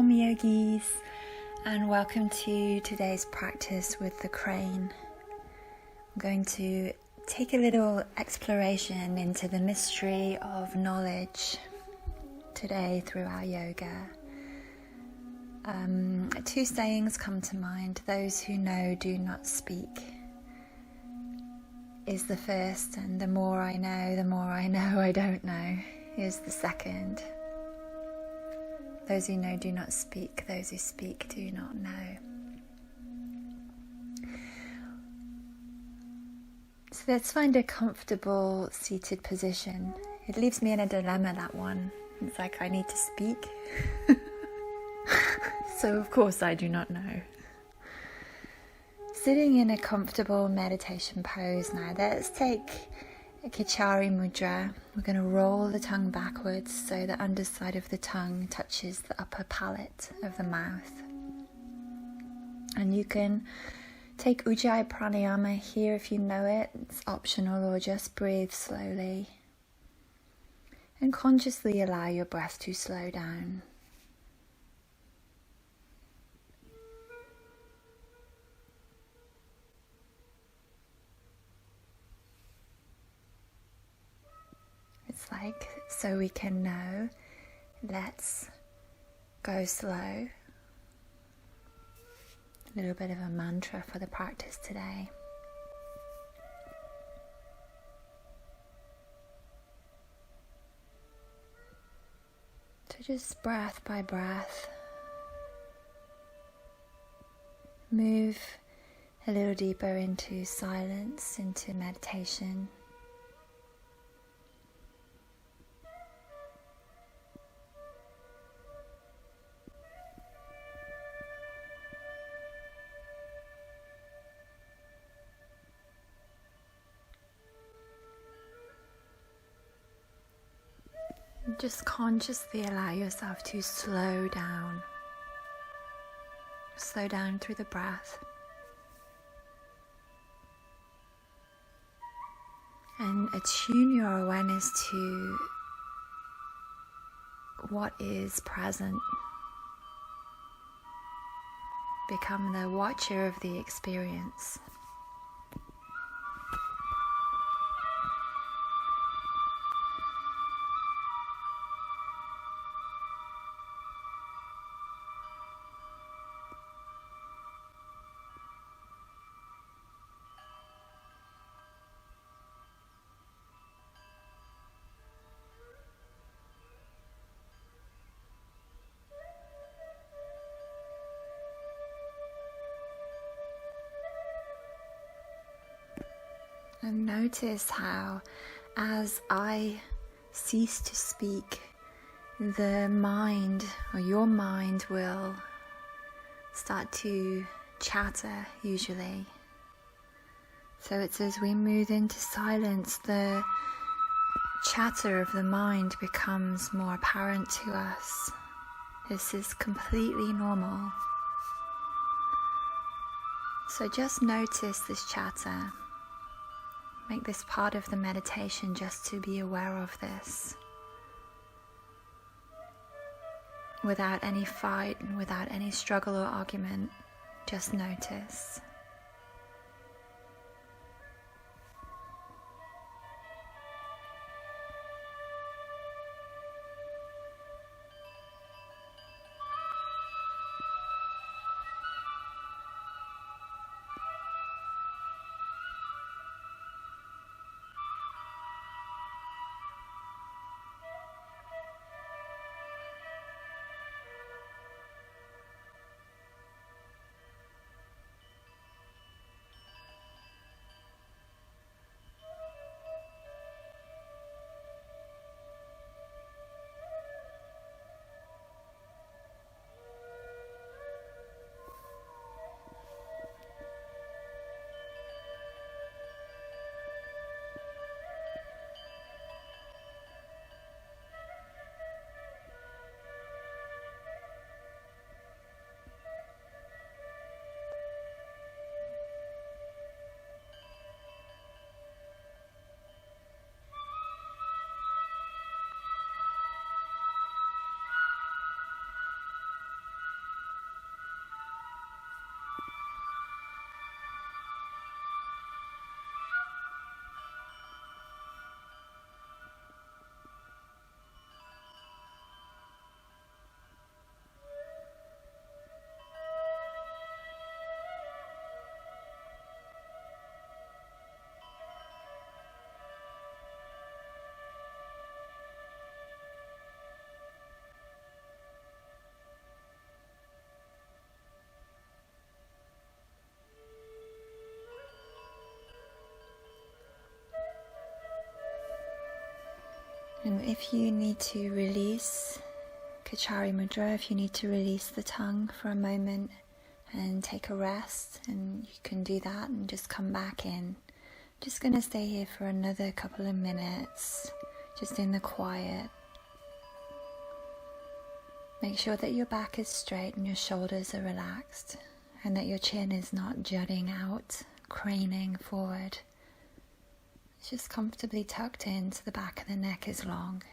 Welcome, yogis, and welcome to today's practice with the crane. I'm going to take a little exploration into the mystery of knowledge today through our yoga. Two sayings come to mind. Those who know do not speak is the first, and the more I know I don't know is the second. Those who know do not speak, those who speak do not know. So let's find a comfortable seated position. It leaves me in a dilemma, that one. It's like I need to speak. So of course I do not know. Sitting in a comfortable meditation pose now. Let's take a Kichari mudra. We're going to roll the tongue backwards so the underside of the tongue touches the upper palate of the mouth. And you can take Ujjayi pranayama here if you know it. It's optional, or just breathe slowly. And consciously allow your breath to slow down. It's like, so we can know, let's go slow. A little bit of a mantra for the practice today. So just breath by breath, move a little deeper into silence, into meditation. Just consciously allow yourself to slow down. Slow down through the breath. And attune your awareness to what is present. Become the watcher of the experience. And notice how, as I cease to speak, the mind, or your mind, will start to chatter usually. So it's as we move into silence, the chatter of the mind becomes more apparent to us. This is completely normal. So just notice this chatter. Make this part of the meditation just to be aware of this. Without any fight and without any struggle or argument, just notice. And if you need to release Kachari Mudra, if you need to release the tongue for a moment and take a rest, and you can do that and just come back in. Just going to stay here for another couple of minutes, just in the quiet. Make sure that your back is straight and your shoulders are relaxed, and that your chin is not jutting out, craning forward. It's just comfortably tucked in so the back of the neck is long.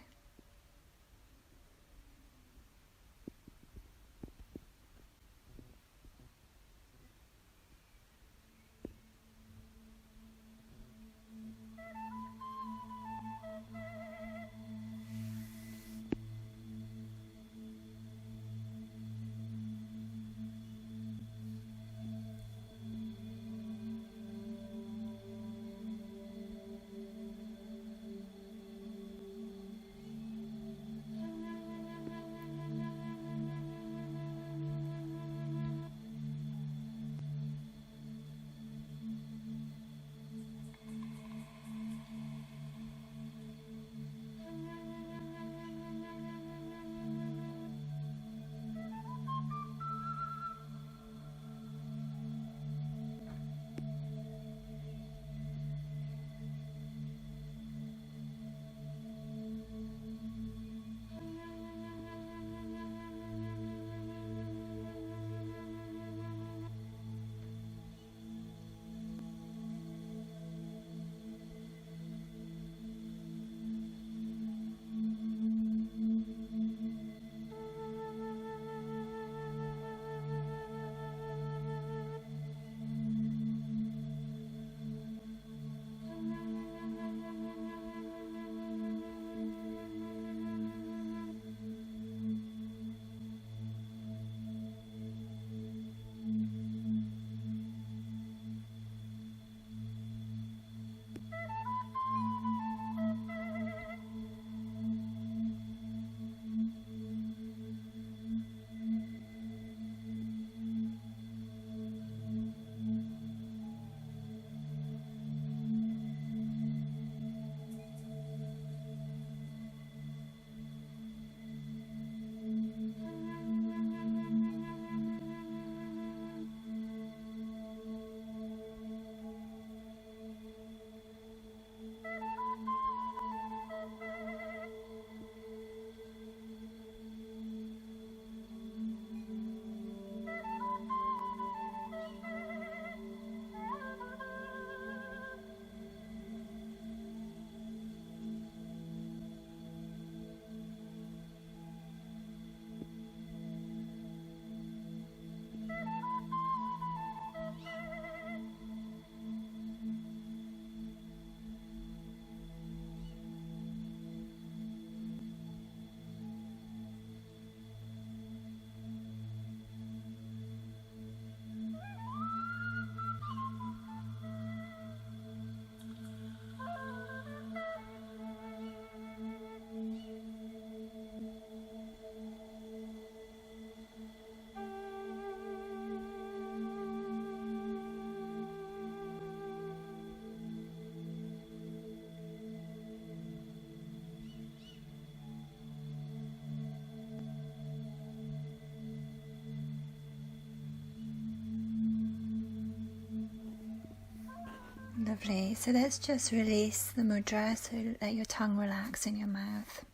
Lovely. So let's just release the mudra, so let your tongue relax in your mouth.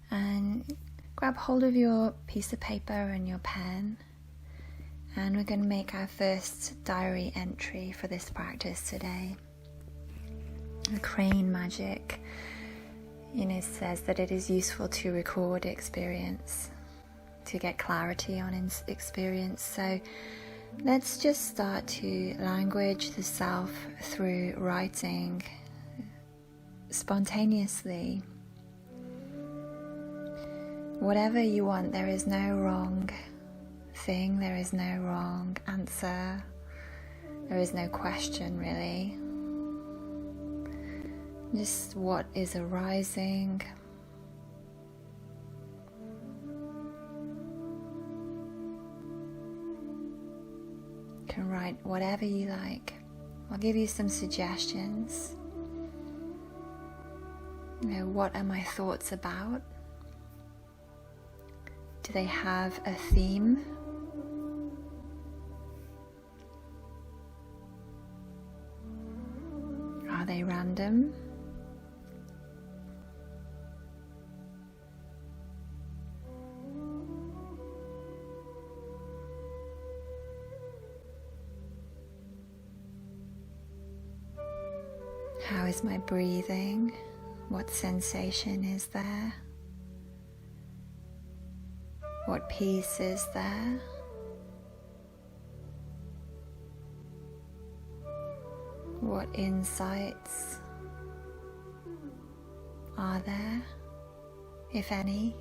And grab hold of your piece of paper and your pen. And we're going to make our first diary entry for this practice today. The crane magic, says that it is useful to record experience, to get clarity on experience. So let's just start to language the self through writing spontaneously. Whatever you want, there is no wrong thing, there is no wrong answer, there is no question really. Just what is arising. You can write whatever you like. I'll give you some suggestions. What are my thoughts about? Do they have a theme? Are they random? How is my breathing? What sensation is there? What peace is there? What insights are there, if any?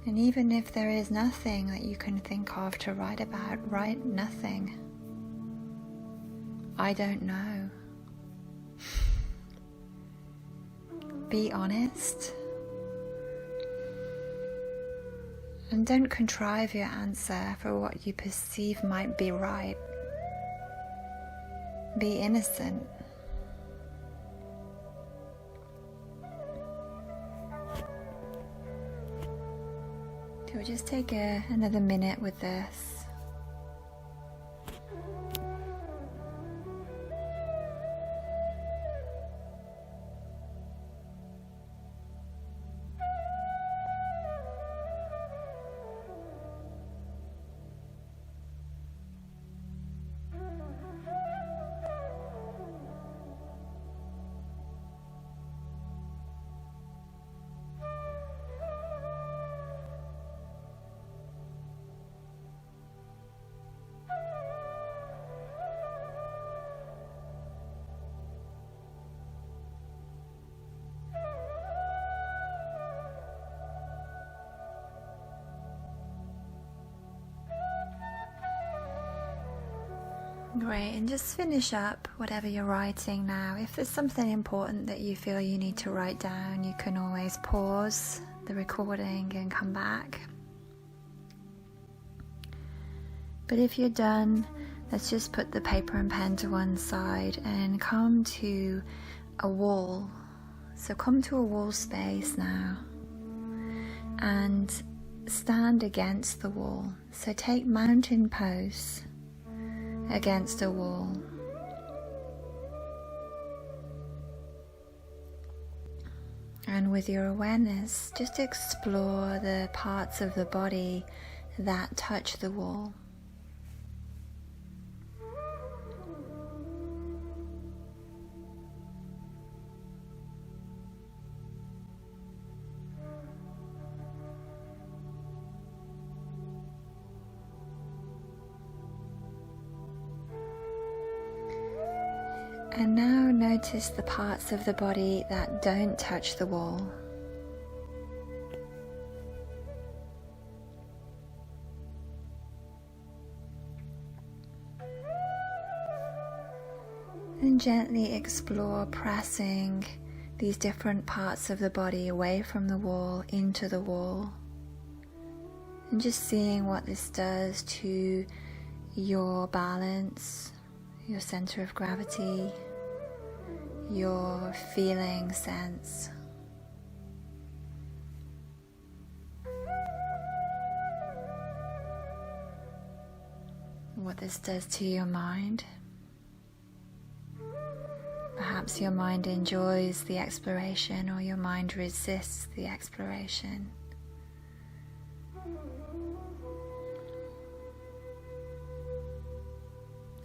And even if there is nothing that you can think of to write about, write nothing. I don't know. Be honest. And don't contrive your answer for what you perceive might be right. Be innocent. So we'll just take another minute with this. Great, and just finish up whatever you're writing now. If there's something important that you feel you need to write down, you can always pause the recording and come back. But if you're done, let's just put the paper and pen to one side and come to a wall. So come to a wall space now and stand against the wall. So take mountain pose against a wall. And with your awareness, just explore the parts of the body that touch the wall. And now notice the parts of the body that don't touch the wall. And gently explore pressing these different parts of the body away from the wall into the wall. And just seeing what this does to your balance, your center of gravity, your feeling sense. What this does to your mind. Perhaps your mind enjoys the exploration or your mind resists the exploration.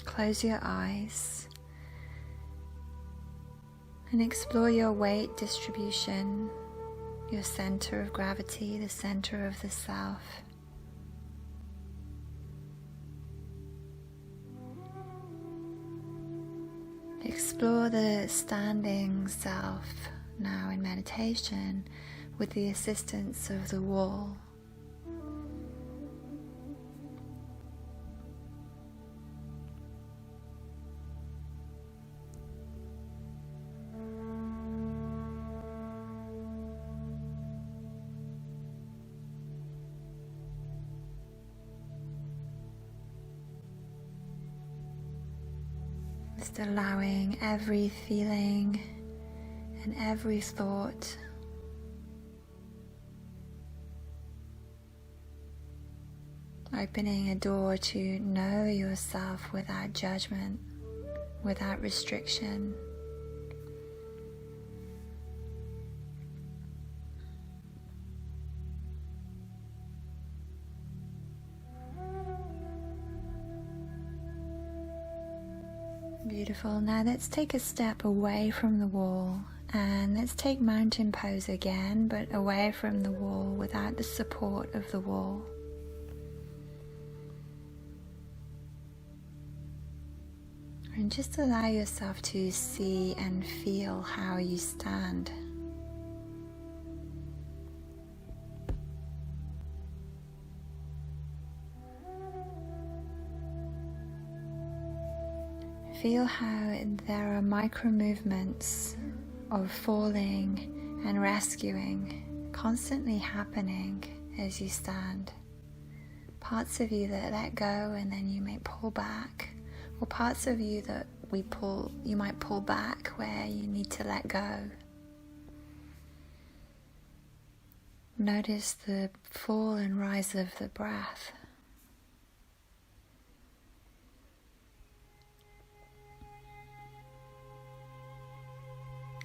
Close your eyes and explore your weight distribution, your center of gravity, the center of the self. Explore the standing self now in meditation with the assistance of the wall. Just allowing every feeling and every thought opening a door to know yourself without judgment, without restriction. Beautiful. Now let's take a step away from the wall and let's take mountain pose again, but away from the wall without the support of the wall. And just allow yourself to see and feel how you stand. Feel how there are micro movements of falling and rescuing constantly happening as you stand. Parts of you that let go and then you may pull back, or parts of you that you might pull back where you need to let go. Notice the fall and rise of the breath.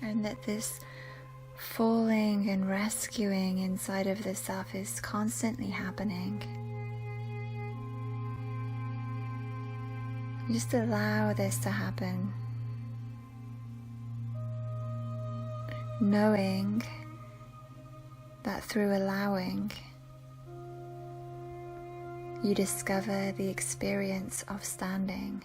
And that this falling and rescuing inside of the self is constantly happening. Just allow this to happen, knowing that through allowing, you discover the experience of standing.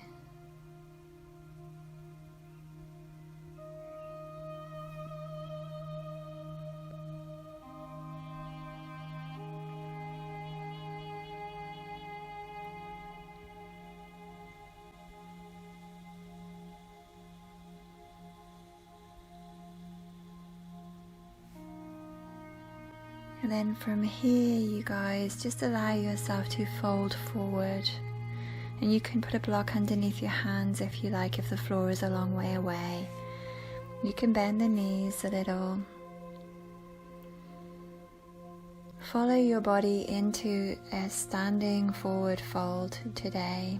And then from here, you guys, just allow yourself to fold forward. And you can put a block underneath your hands if you like, if the floor is a long way away. You can bend the knees a little. Follow your body into a standing forward fold today,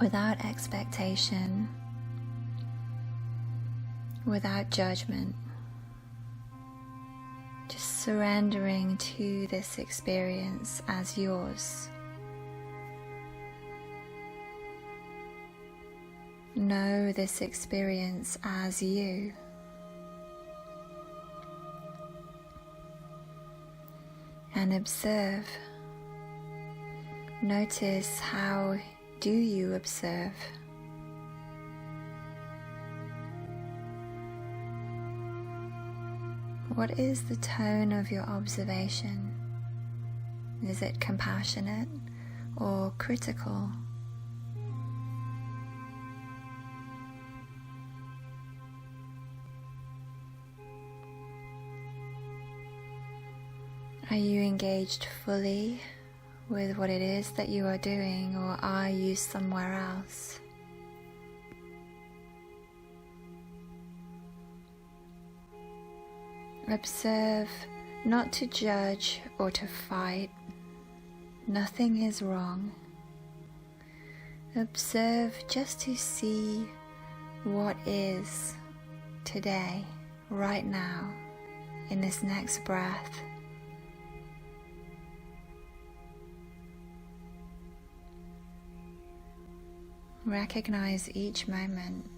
without expectation, without judgment. Just surrendering to this experience as yours. Know this experience as you. And observe. Notice, how do you observe? What is the tone of your observation? Is it compassionate or critical? Are you engaged fully with what it is that you are doing, or are you somewhere else? Observe, not to judge or to fight. Nothing is wrong. Observe just to see what is today, right now, in this next breath. Recognize each moment.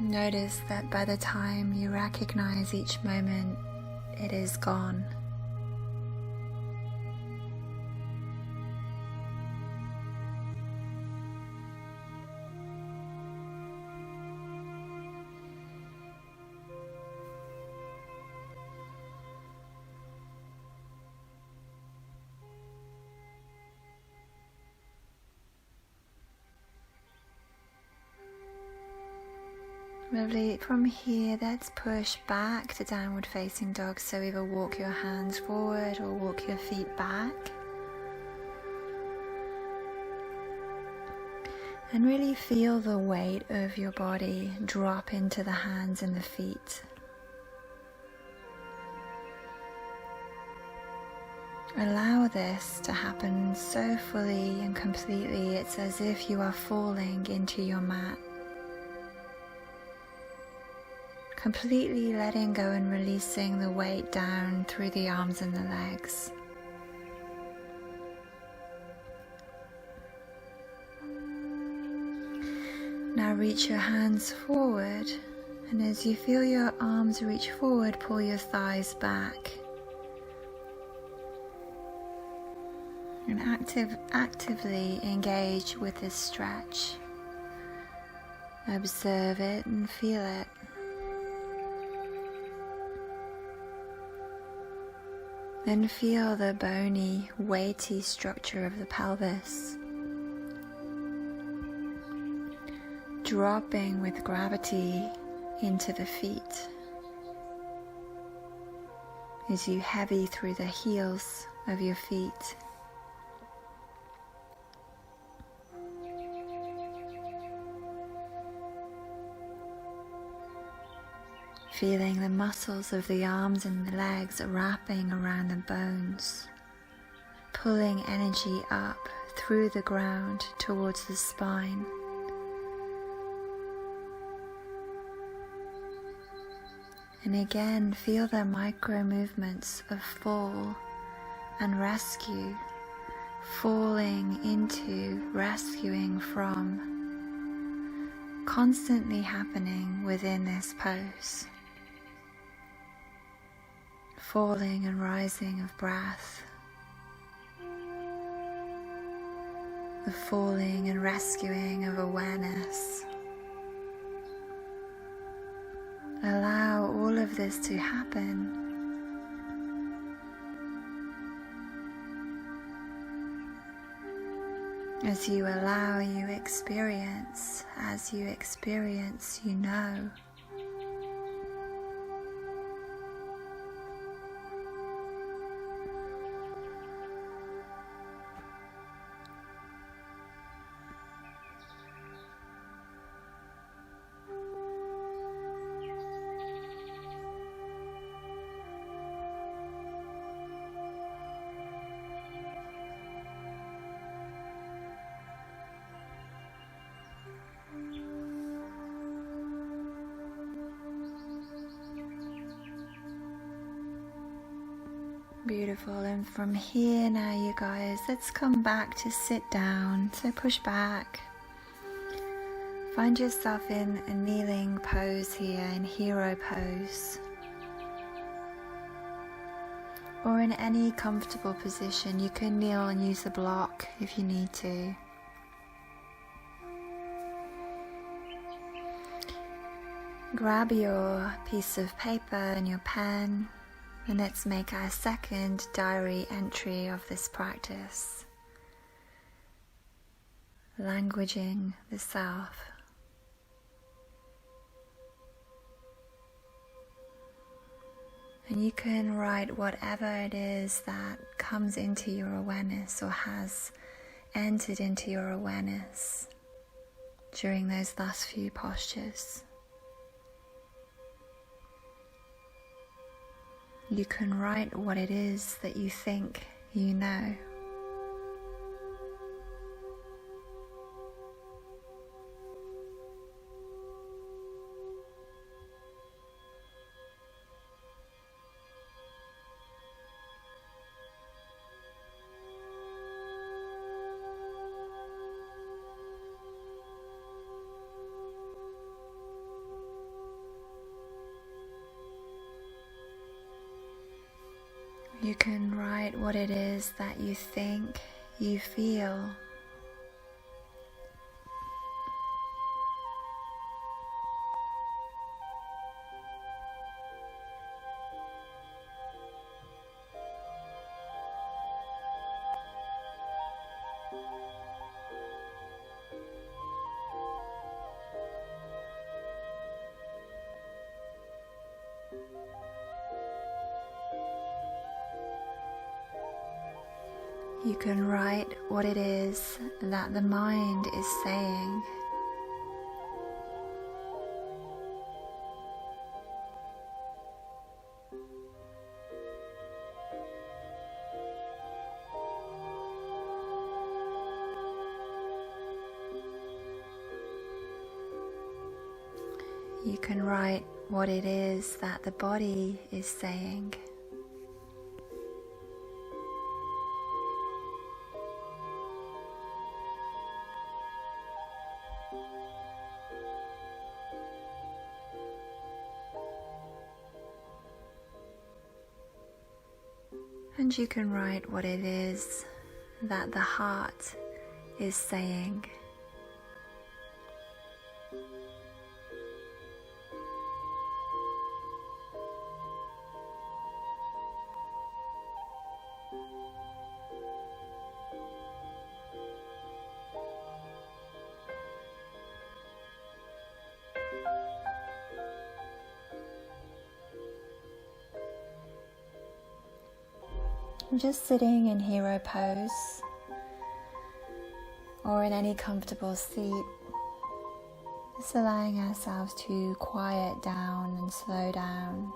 Notice that by the time you recognize each moment, it is gone. Lovely. From here, let's push back to downward facing dog. So either walk your hands forward or walk your feet back. And really feel the weight of your body drop into the hands and the feet. Allow this to happen so fully and completely. It's as if you are falling into your mat. Completely letting go and releasing the weight down through the arms and the legs. Now reach your hands forward, and as you feel your arms reach forward, pull your thighs back. And actively engage with this stretch. Observe it and feel it. Then feel the bony, weighty structure of the pelvis dropping with gravity into the feet as you heavy through the heels of your feet. Feeling the muscles of the arms and the legs wrapping around the bones, pulling energy up through the ground towards the spine. And again, feel the micro movements of fall and rescue, falling into, rescuing from, constantly happening within this pose. Falling and rising of breath, the falling and rescuing of awareness. Allow all of this to happen. As you allow, you experience. As you experience, you know. Beautiful. And from here now, you guys, let's come back to sit down. So push back. Find yourself in a kneeling pose here, in hero pose. Or in any comfortable position. You can kneel and use the block if you need to. Grab your piece of paper and your pen. And let's make our second diary entry of this practice. Languaging the self. And you can write whatever it is that comes into your awareness or has entered into your awareness during those last few postures. You can write what it is that you think you know. You can write what it is that you think you feel. You can write what it is that the mind is saying. You can write what it is that the body is saying. And you can write what it is that the heart is saying. Just sitting in hero pose or in any comfortable seat, just allowing ourselves to quiet down and slow down.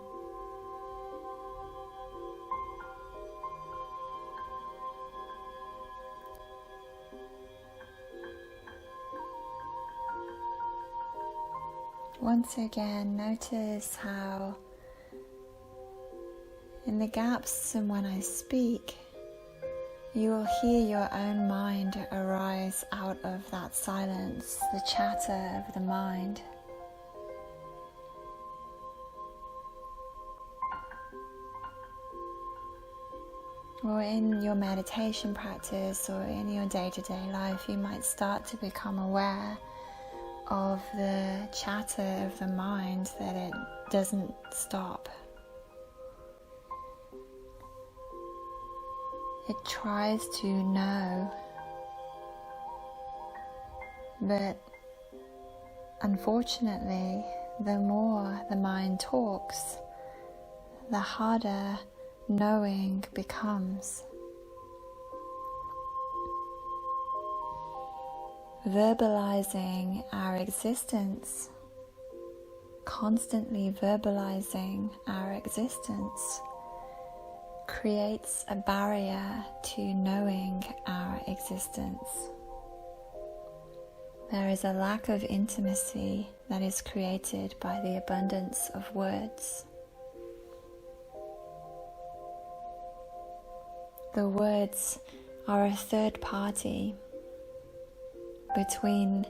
Once again, notice how in the gaps and when I speak, you will hear your own mind arise out of that silence, the chatter of the mind. Or in your meditation practice or in your day-to-day life, you might start to become aware of the chatter of the mind, that it doesn't stop. It tries to know, but unfortunately, the more the mind talks, the harder knowing becomes. Verbalizing our existence, constantly verbalizing our existence, creates a barrier to knowing our existence. There is a lack of intimacy that is created by the abundance of words. The words are a third party between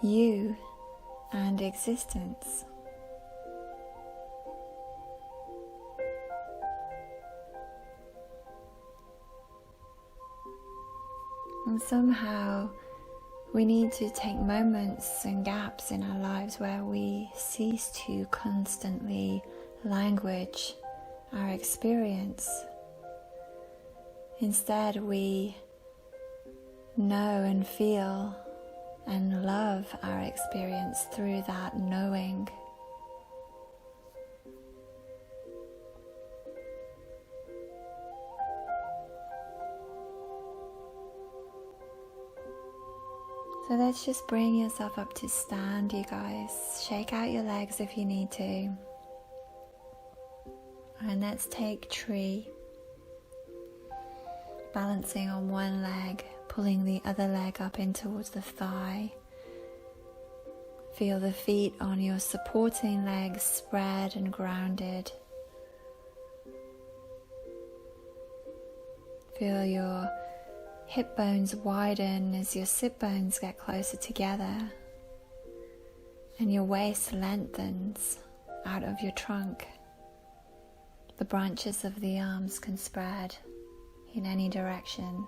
you and existence. And somehow we need to take moments and gaps in our lives where we cease to constantly language our experience. Instead, we know and feel and love our experience through that knowing. So let's just bring yourself up to stand, you guys. Shake out your legs if you need to. And let's take tree. Balancing on one leg, pulling the other leg up in towards the thigh. Feel the feet on your supporting legs spread and grounded. Feel your hip bones widen as your sit bones get closer together, and your waist lengthens out of your trunk. The branches of the arms can spread in any direction.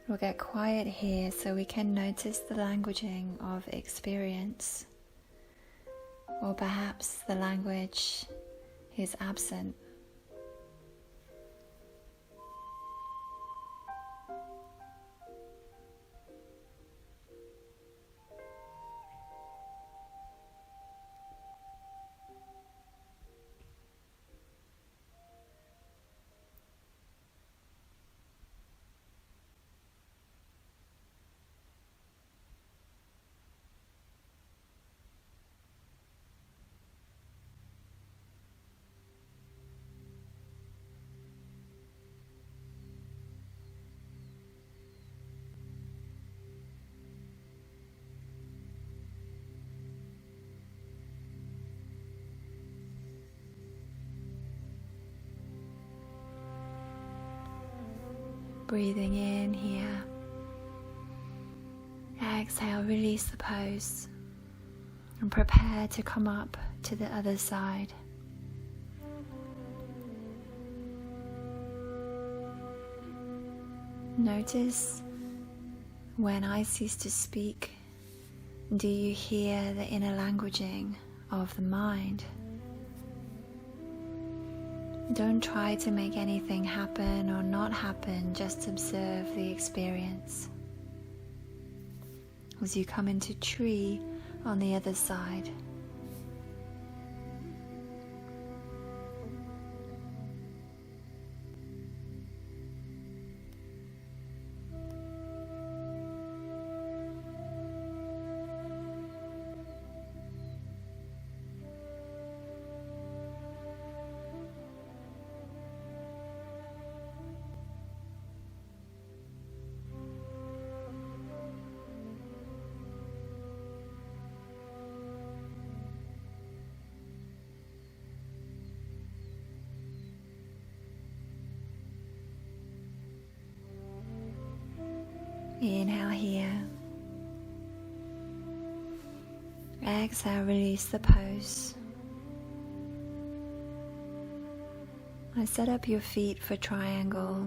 We'll get quiet here so we can notice the languaging of experience, or perhaps the language is absent. Breathing in here. Exhale, release the pose and prepare to come up to the other side. Notice when I cease to speak, do you hear the inner languaging of the mind? Don't try to make anything happen or not happen, just observe the experience. As you come into tree on the other side. Inhale here. Exhale, release the pose. And set up your feet for triangle.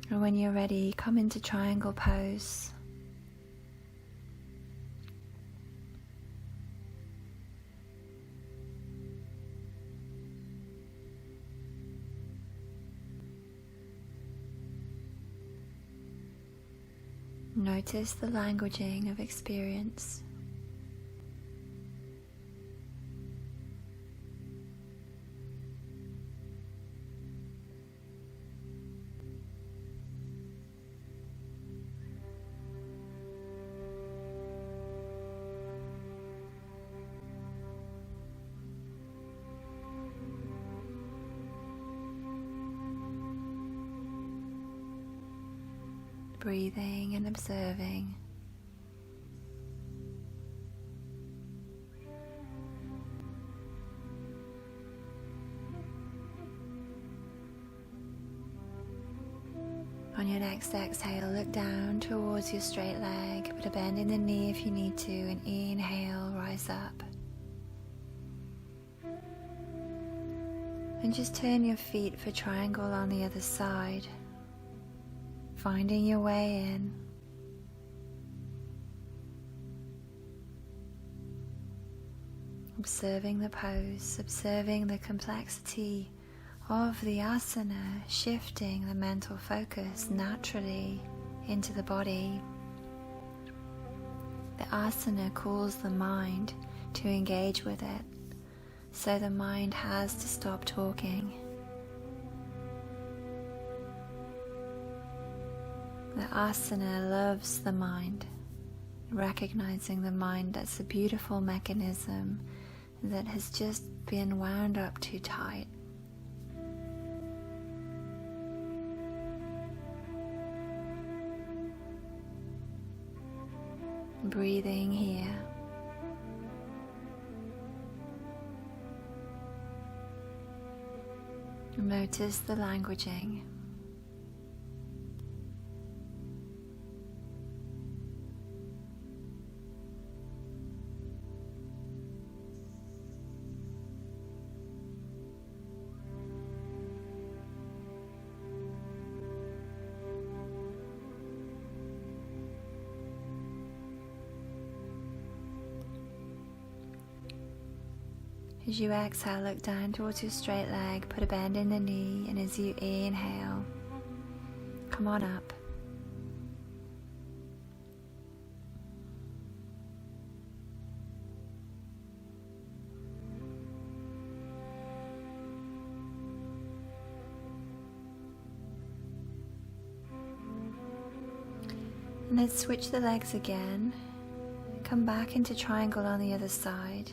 And when you're ready, come into triangle pose. Notice the languaging of experience. Breathing and observing. On your next exhale, look down towards your straight leg, put a bend in the knee if you need to, and inhale, rise up. And just turn your feet for triangle on the other side. Finding your way in. Observing the pose, observing the complexity of the asana, shifting the mental focus naturally into the body. The asana calls the mind to engage with it, so the mind has to stop talking. The asana loves the mind, recognizing the mind as a beautiful mechanism that has just been wound up too tight. Breathing here. Notice the languaging. As you exhale, look down towards your straight leg, put a bend in the knee, and as you inhale, come on up. And let's switch the legs again. Come back into triangle on the other side.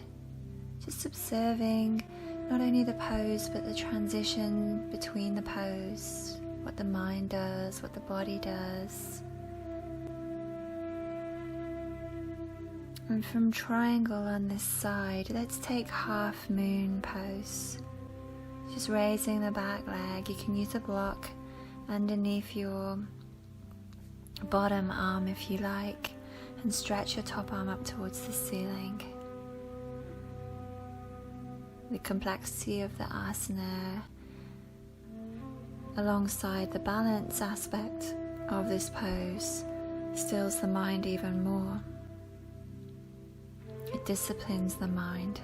Just observing not only the pose but the transition between the pose, what the mind does, what the body does. And from triangle on this side, let's take half moon pose. Just raising the back leg. You can use a block underneath your bottom arm if you like, and stretch your top arm up towards the ceiling. The complexity of the asana alongside the balance aspect of this pose stills the mind even more. It disciplines the mind.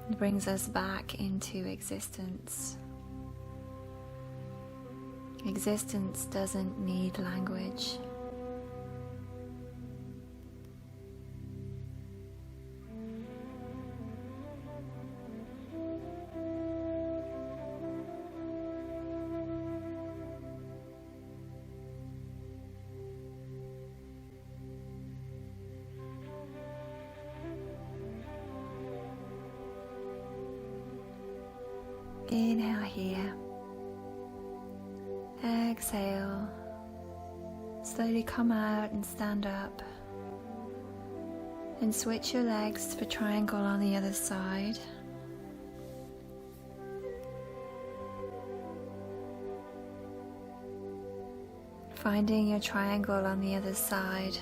It brings us back into existence. Existence doesn't need language. Inhale here. Exhale. Slowly come out and stand up. And switch your legs for triangle on the other side. Finding your triangle on the other side.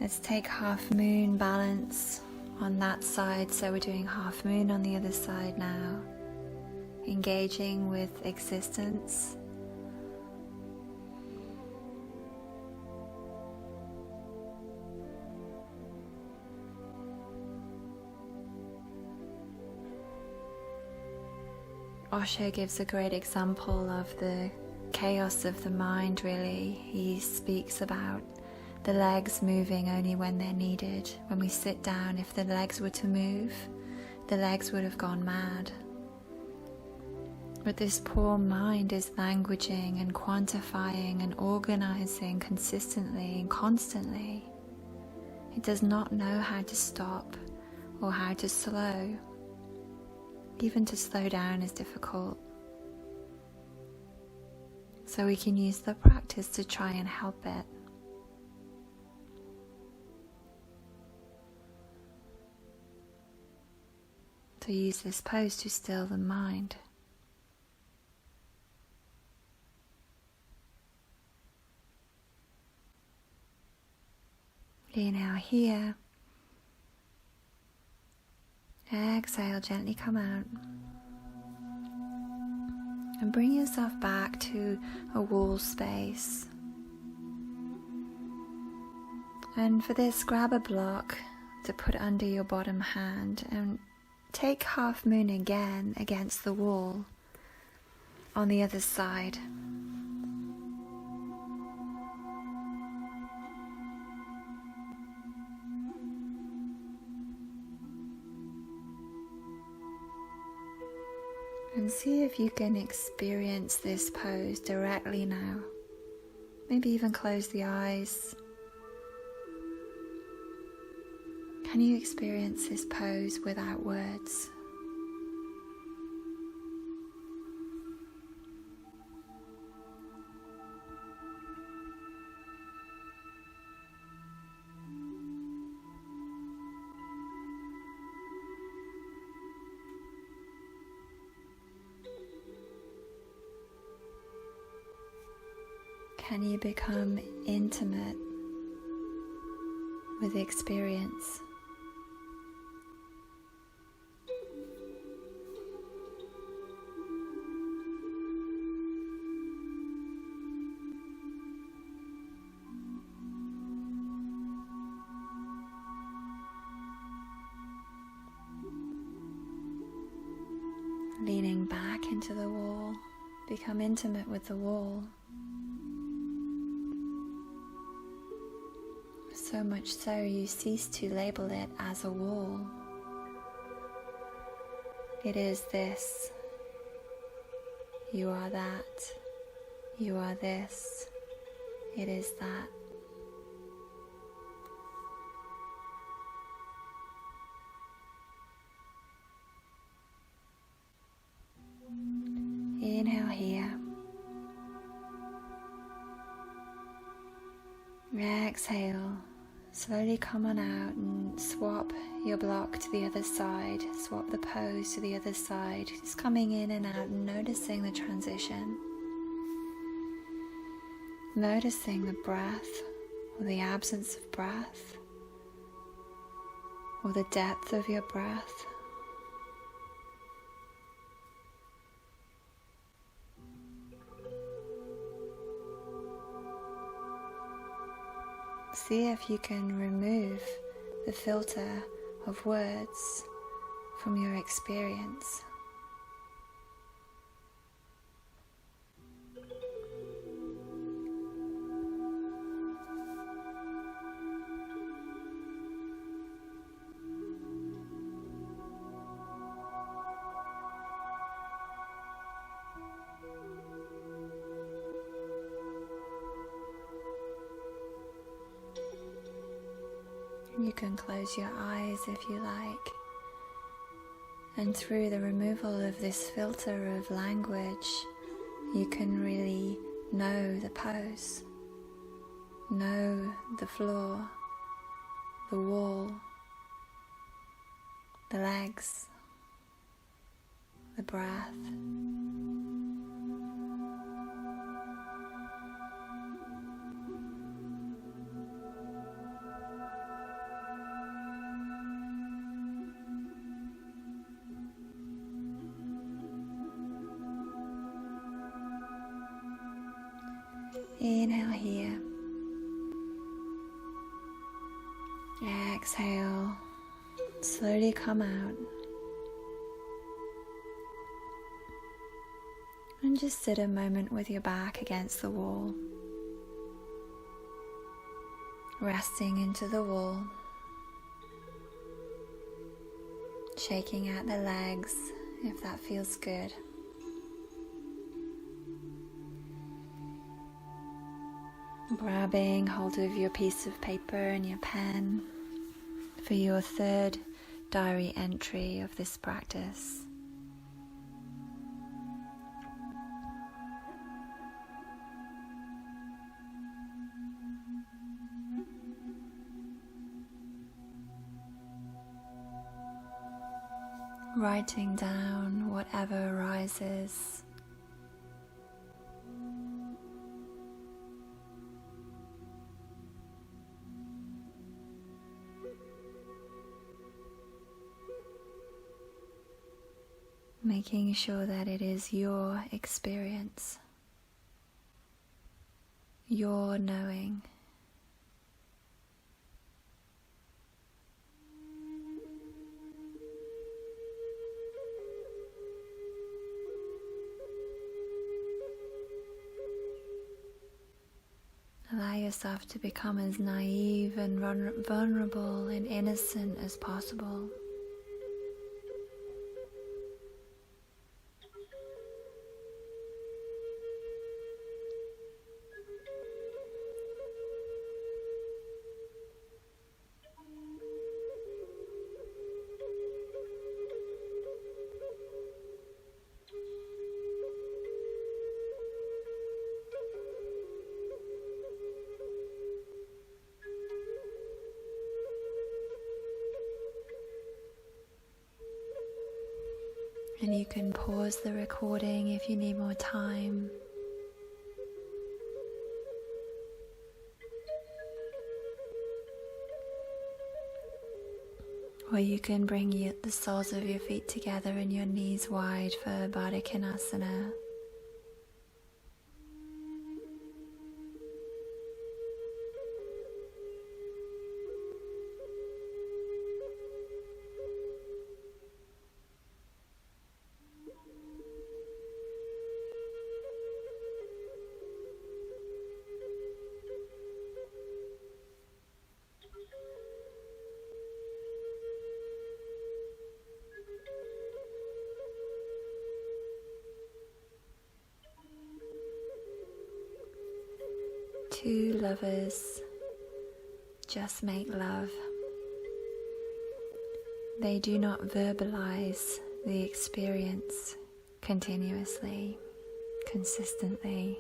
Let's take half moon balance on that side. So we're doing half moon on the other side now. Engaging with existence. Osho gives a great example of the chaos of the mind, really. He speaks about the legs moving only when they're needed. When we sit down, if the legs were to move, the legs would have gone mad. But this poor mind is languaging and quantifying and organizing consistently and constantly. It does not know how to stop or how to slow. Even to slow down is difficult. So we can use the practice to try and help it. So use this pose to still the mind. Inhale here. Exhale, gently come out. And bring yourself back to a wall space. And for this, grab a block to put under your bottom hand and take half moon again against the wall on the other side. And see if you can experience this pose directly now. Maybe even close the eyes. Can you experience this pose without words? Can you become intimate with the experience? Leaning back into the wall, become intimate with the wall. So much so you cease to label it as a wall. It is this. You are that. You are this. It is that. Inhale here. Exhale. Slowly come on out and swap your block to the other side, swap the pose to the other side, just coming in and out and noticing the transition. Noticing the breath or the absence of breath or the depth of your breath. See if you can remove the filter of words from your experience. You can close your eyes if you like, and through the removal of this filter of language, you can really know the pose, know the floor, the wall, the legs, the breath. Inhale here. Exhale. Slowly come out. And just sit a moment with your back against the wall. Resting into the wall. Shaking out the legs if that feels good. Grabbing hold of your piece of paper and your pen for your third diary entry of this practice. Writing down whatever arises. Making sure that it is your experience, your knowing. Allow yourself to become as naive and vulnerable and innocent as possible. And you can pause the recording if you need more time. Or you can bring the soles of your feet together and your knees wide for Baddha Konasana. Two lovers just make love. They do not verbalize the experience continuously, consistently.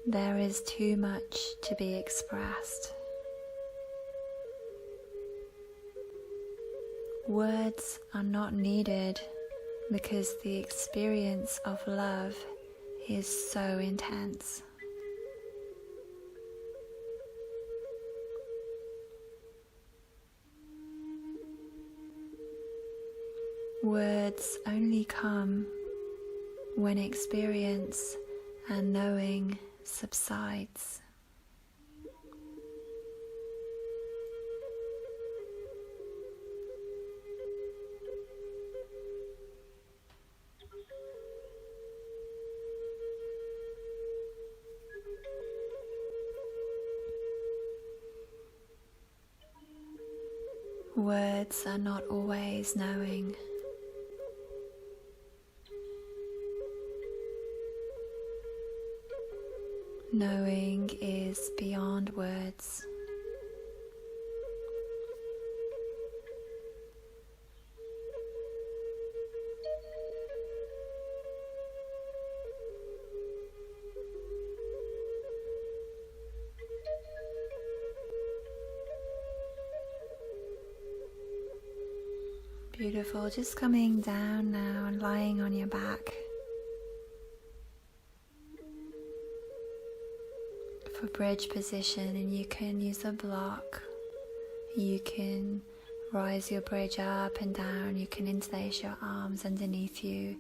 There is too much to be expressed. Words are not needed because the experience of love is so intense. Words only come when experience and knowing subsides. Words are not always knowing. Knowing is beyond words. Beautiful. Just coming down now and lying on your back for bridge position, and you can use a block. You can rise your bridge up and down. You can interlace your arms underneath you.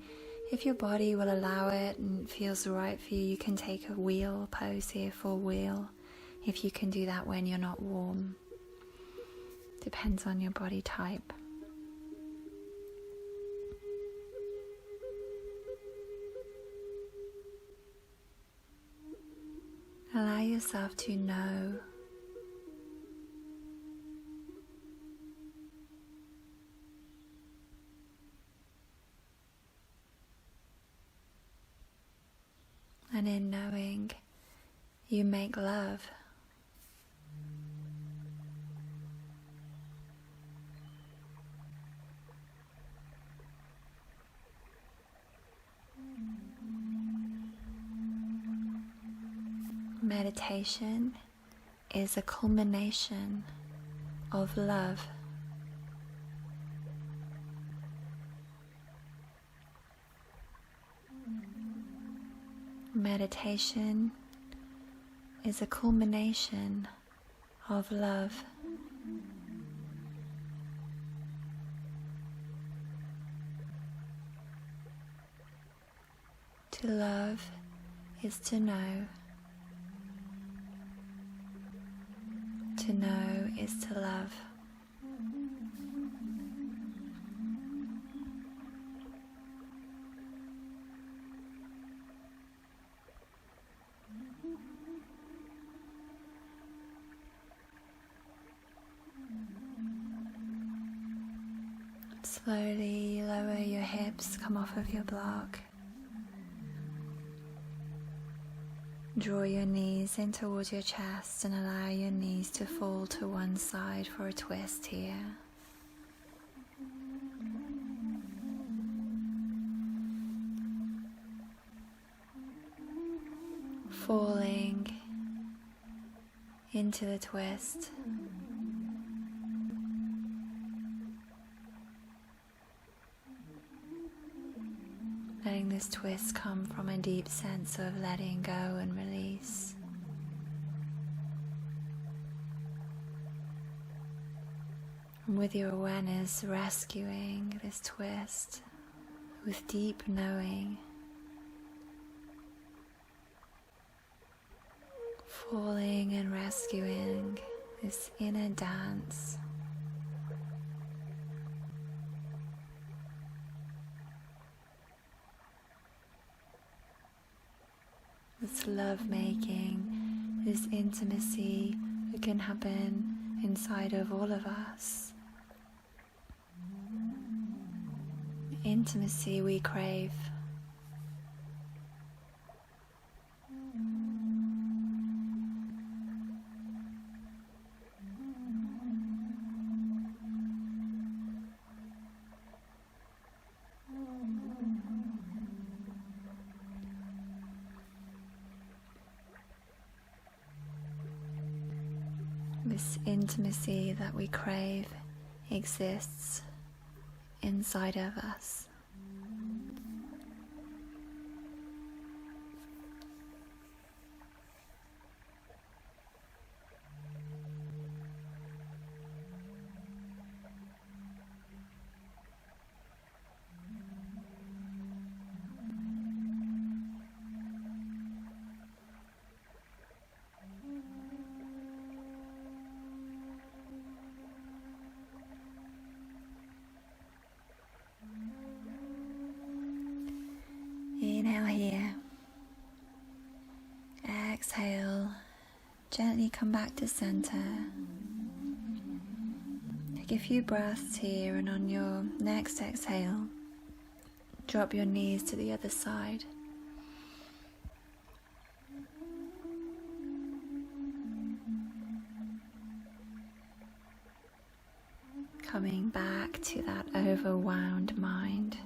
If your body will allow it and it feels right for you, you can take a wheel pose here, full wheel, if you can do that when you're not warm. Depends on your body type. Allow yourself to know and in knowing you make love. Meditation is a culmination of love. Meditation is a culmination of love. To love is to know. To know is to love. Slowly lower your hips, come off of your block. Draw your knees in towards your chest and allow your knees to fall to one side for a twist here. Falling into the twist. Letting this twist come from a deep sense of letting go and release. And with your awareness, rescuing this twist with deep knowing. Falling and rescuing this inner dance. This love making, this intimacy that can happen inside of all of us. Intimacy we crave. this intimacy that we crave exists inside of us. Inhale here. Exhale. Gently come back to center. Take a few breaths here, and on your next exhale, drop your knees to the other side. Coming back to that overwhelmed mind.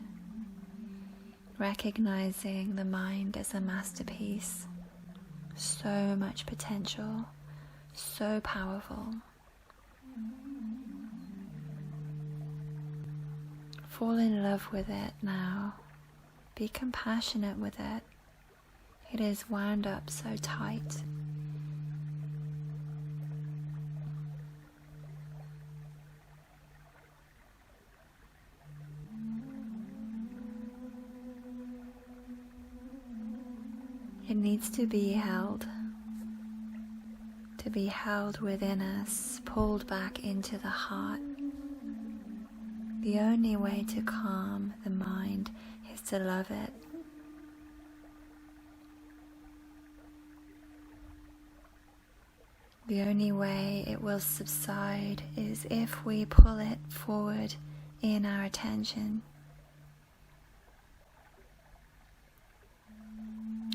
Recognizing the mind as a masterpiece, so much potential, so powerful. Fall in love with it now. Be compassionate with it. It is wound up so tight. It needs to be held within us, pulled back into the heart. The only way to calm the mind is to love it. The only way it will subside is if we pull it forward in our attention.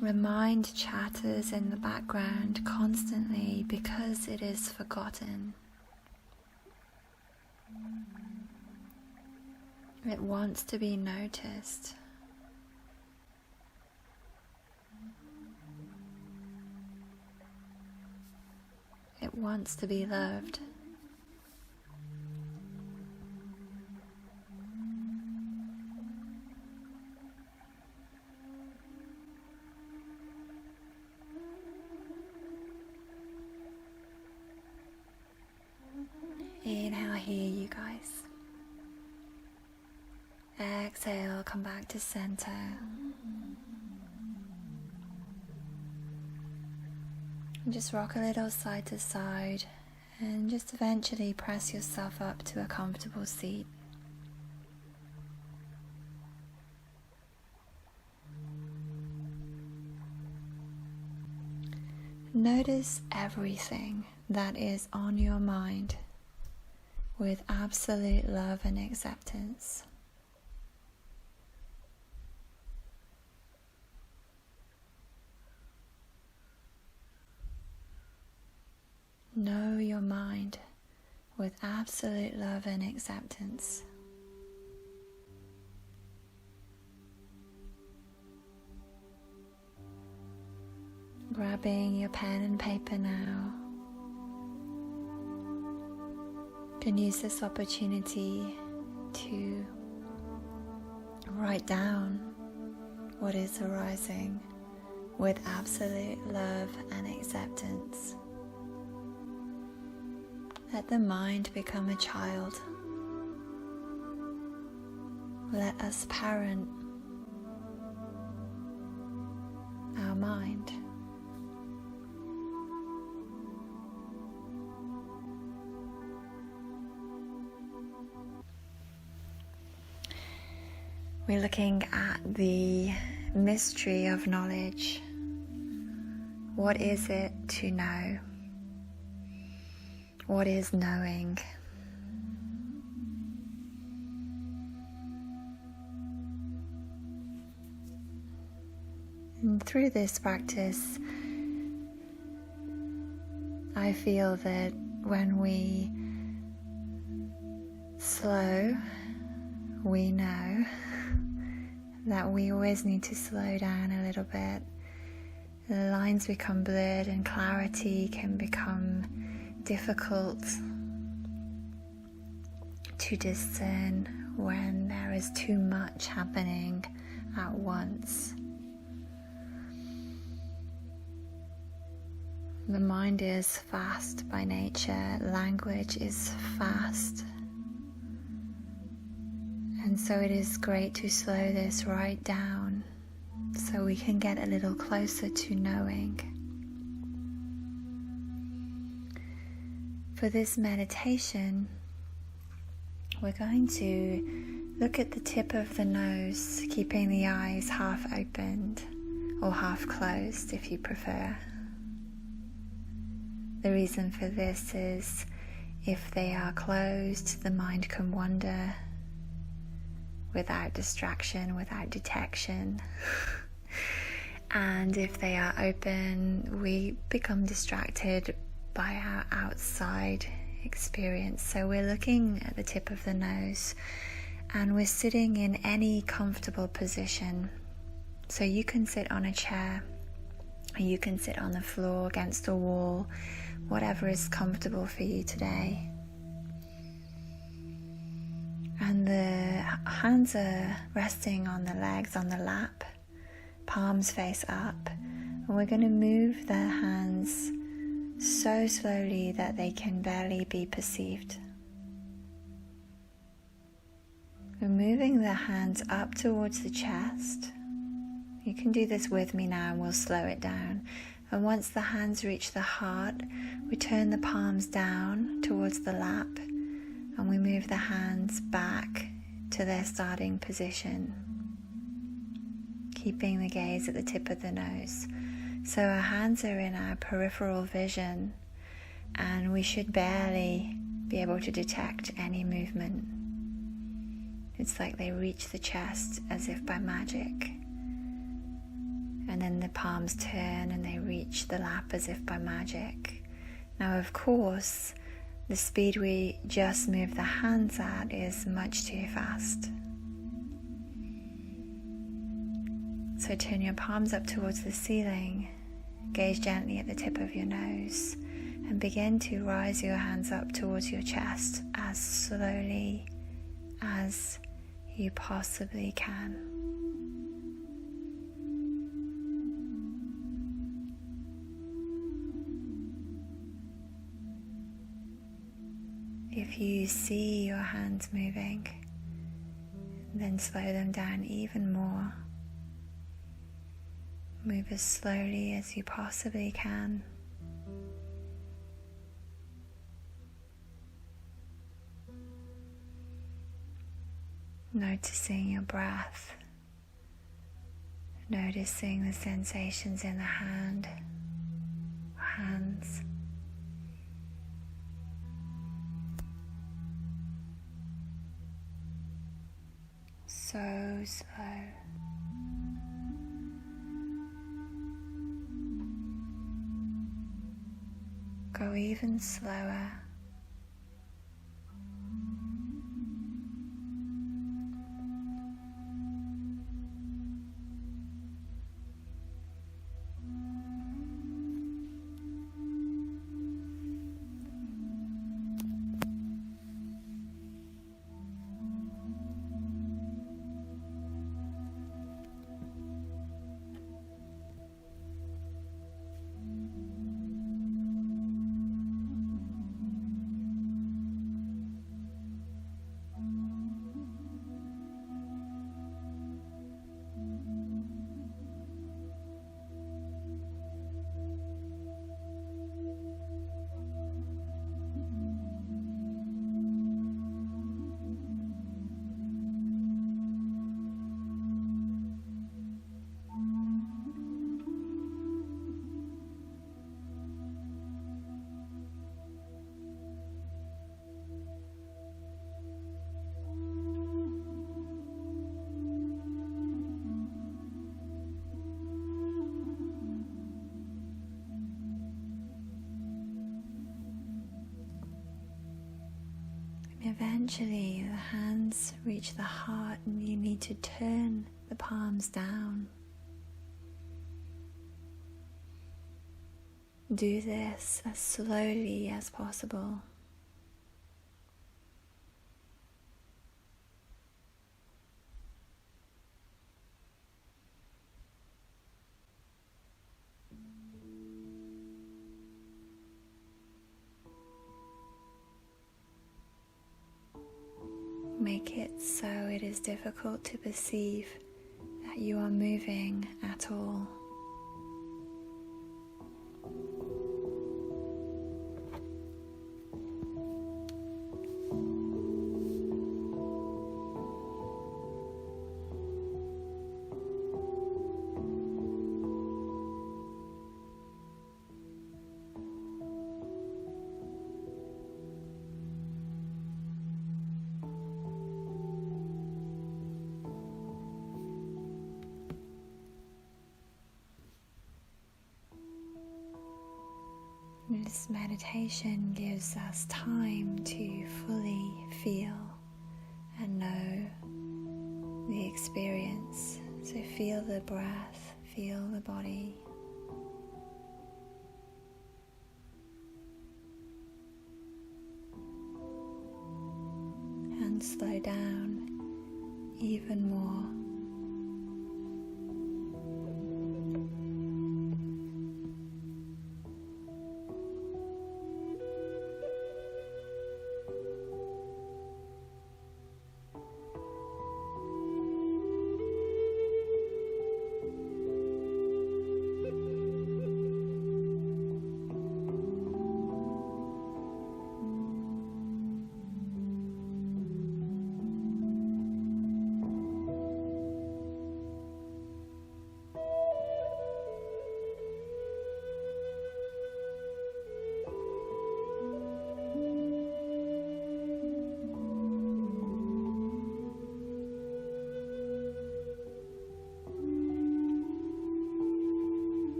The mind chatters in the background constantly because it is forgotten. It wants to be noticed. It wants to be loved. Inhale here, you guys. Exhale, come back to center. And just rock a little side to side and just eventually press yourself up to a comfortable seat. Notice everything that is on your mind with absolute love and acceptance. Know your mind with absolute love and acceptance. Grabbing your pen and paper now. You can use this opportunity to write down what is arising with absolute love and acceptance. Let the mind become a child. Let us parent our mind. We're looking at the mystery of knowledge. What is it to know? What is knowing? And through this practice, I feel that when we slow, we know that we always need to slow down a little bit. The lines become blurred and clarity can become difficult to discern when there is too much happening at once. The mind is fast by nature, language is fast, and so it is great to slow this right down so we can get a little closer to knowing. For this meditation, we're going to look at the tip of the nose, keeping the eyes half opened or half closed if you prefer. The reason for this is if they are closed, the mind can wander without distraction, without detection. And if they are open, we become distracted by our outside experience. So we're looking at the tip of the nose and we're sitting in any comfortable position. So you can sit on a chair, or you can sit on the floor against a wall, whatever is comfortable for you today. And the hands are resting on the legs, on the lap, palms face up. And we're going to move the hands so slowly that they can barely be perceived. We're moving the hands up towards the chest. You can do this with me now and we'll slow it down. And once the hands reach the heart, we turn the palms down towards the lap and we move the hands back to their starting position, keeping the gaze at the tip of the nose. So our hands are in our peripheral vision and we should barely be able to detect any movement. It's like they reach the chest as if by magic. And then the palms turn and they reach the lap as if by magic. Now, of course, the speed we just move the hands at is much too fast. So turn your palms up towards the ceiling, gaze gently at the tip of your nose, and begin to rise your hands up towards your chest as slowly as you possibly can. If you see your hands moving, then slow them down even more. Move as slowly as you possibly can. Noticing your breath, noticing the sensations in the hands. So slow. Go even slower. Eventually, the hands reach the heart and you need to turn the palms down. Do this as slowly as possible. Make it so it is difficult to perceive that you are moving at all. This meditation gives us time to fully feel and know the experience. So feel the breath, feel the body. And slow down even more.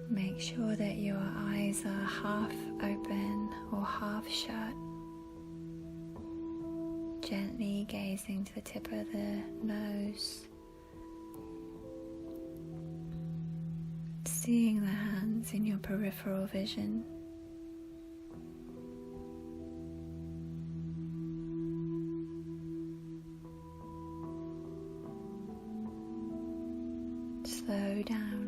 Make sure that your eyes are half open or half shut, gently gazing to the tip of the nose, seeing the hands in your peripheral vision. Slow down.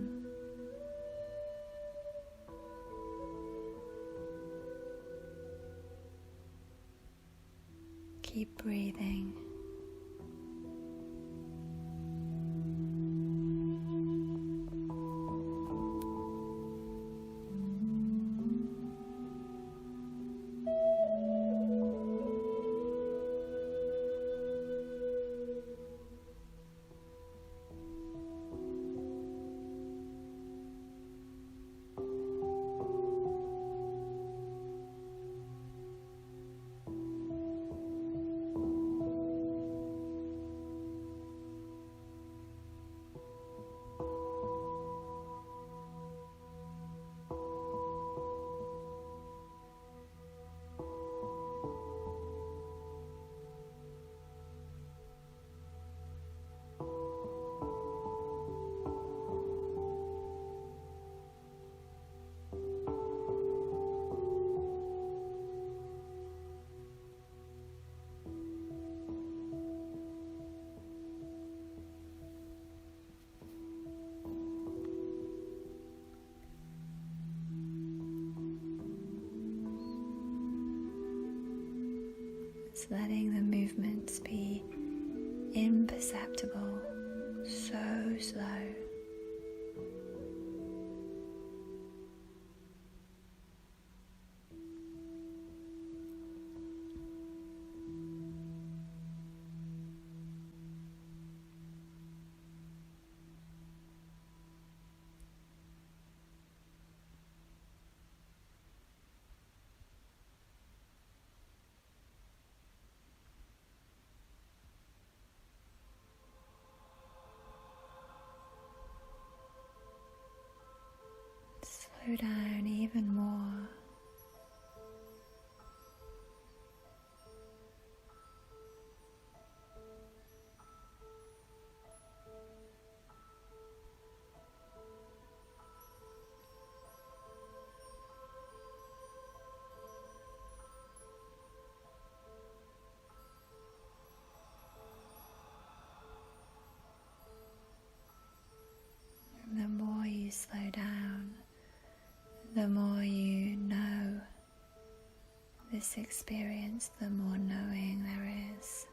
Keep breathing. Just letting the movements be imperceptible, so slow. Slow down even more. this experience, the more knowing there is.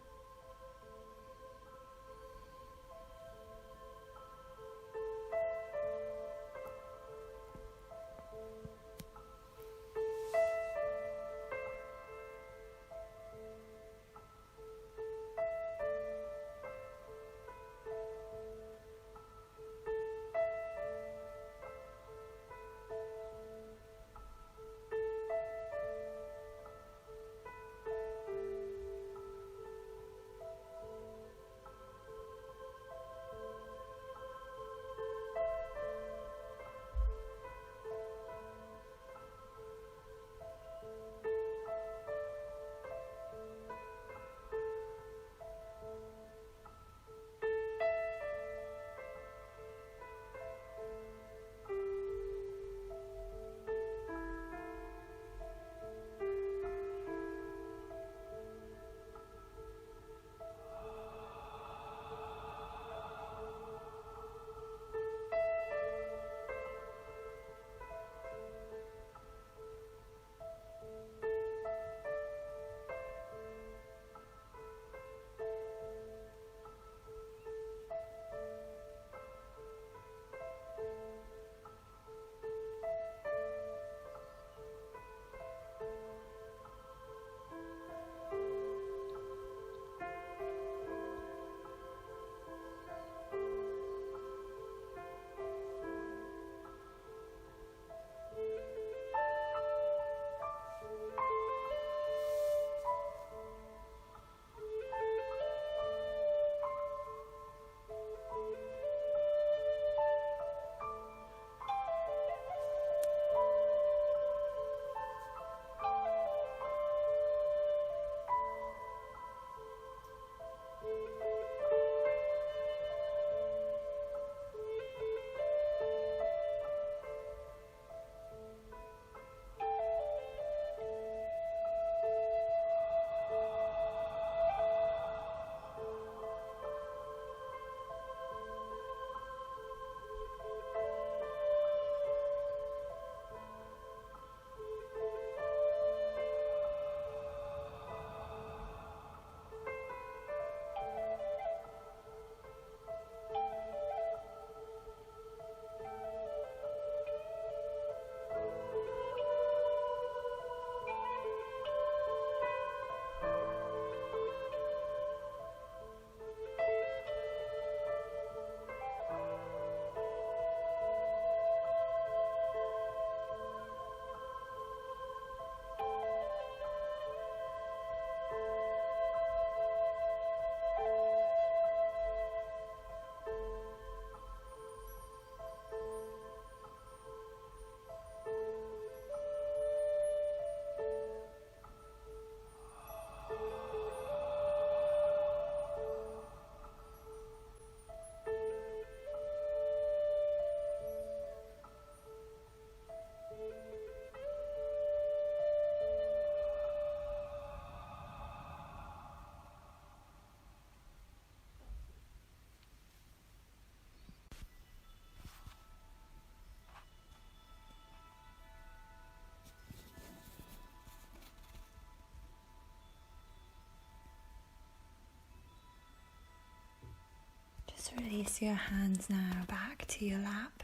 Just release your hands now back to your lap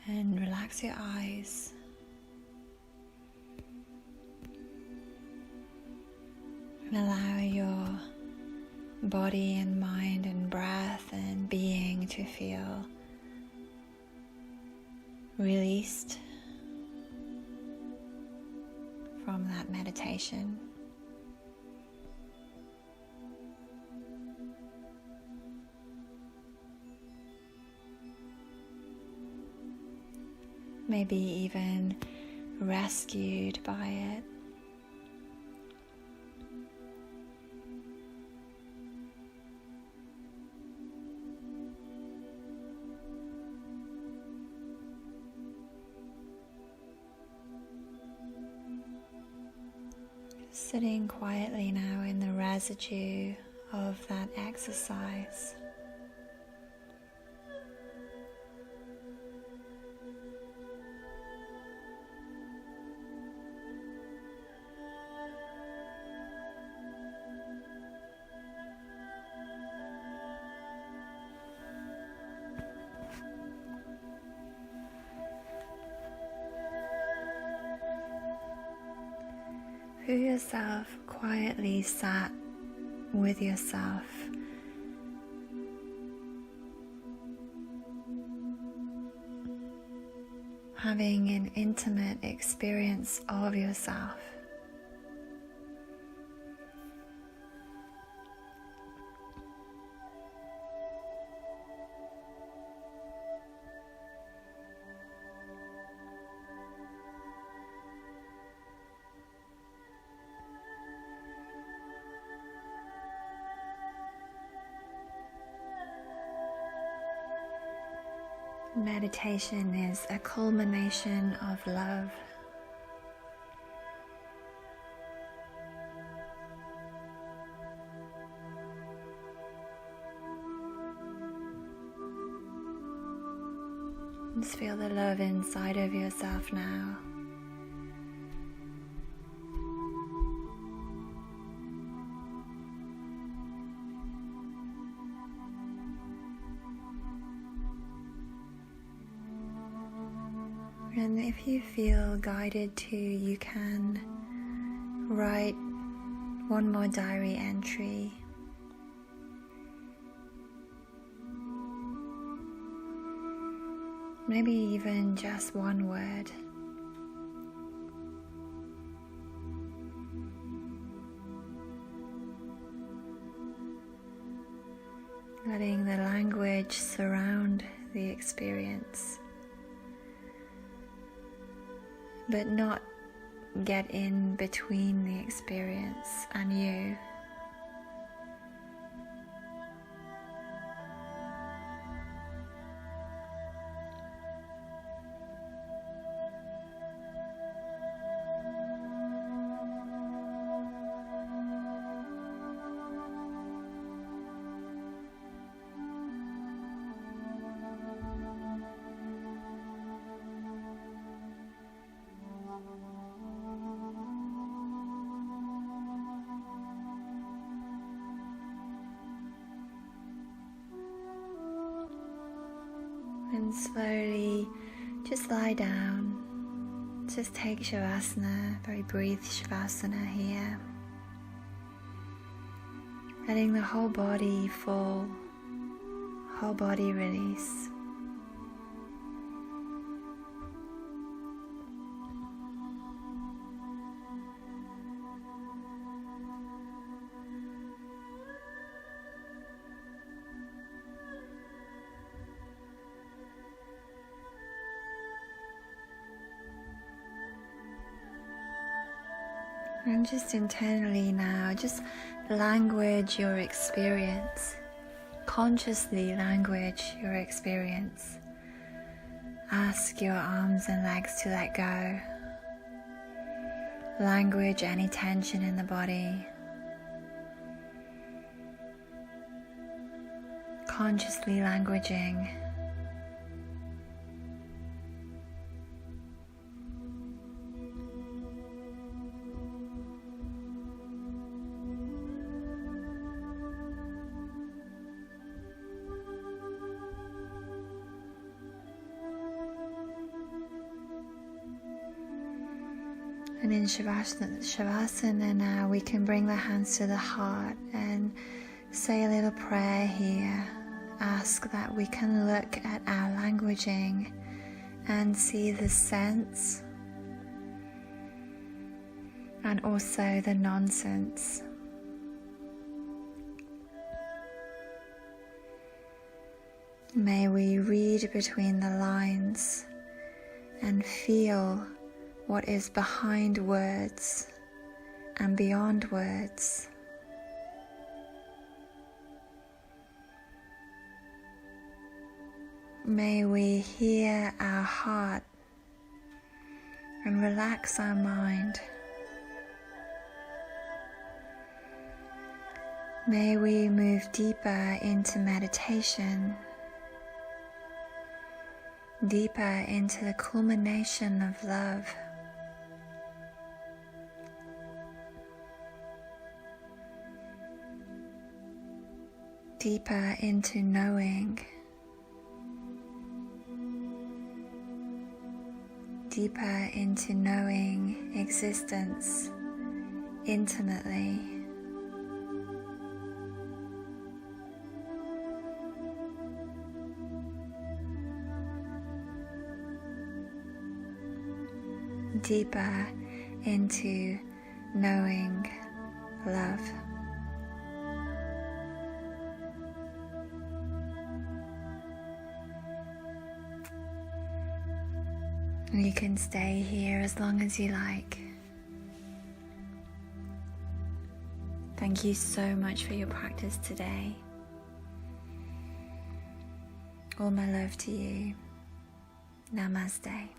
and relax your eyes. And allow your body and mind and breath and being to feel released from that meditation. Maybe even rescued by it. Sitting quietly now in the residue of that exercise. who yourself quietly sat with yourself, having an intimate experience of yourself. Meditation is a culmination of love. Just feel the love inside of yourself now. And if you feel guided to, you can write one more diary entry. Maybe even just one word. Letting the language surround the experience, but not get in between the experience and you. And slowly just lie down. Just take Shavasana, very brief Shavasana here. Letting the whole body fall, whole body release. And just internally now, just language your experience. Consciously language your experience. Ask your arms and legs to let go. Language any tension in the body. Consciously languaging. And in Shavasana now, we can bring the hands to the heart and say a little prayer here. Ask that we can look at our languaging and see the sense and also the nonsense. May we read between the lines and feel what is behind words and beyond words. May we hear our heart and relax our mind. May we move deeper into meditation, deeper into the culmination of love. Deeper into knowing, deeper into knowing existence intimately. Deeper into knowing love. And you can stay here as long as you like. Thank you so much for your practice today. All my love to you. Namaste.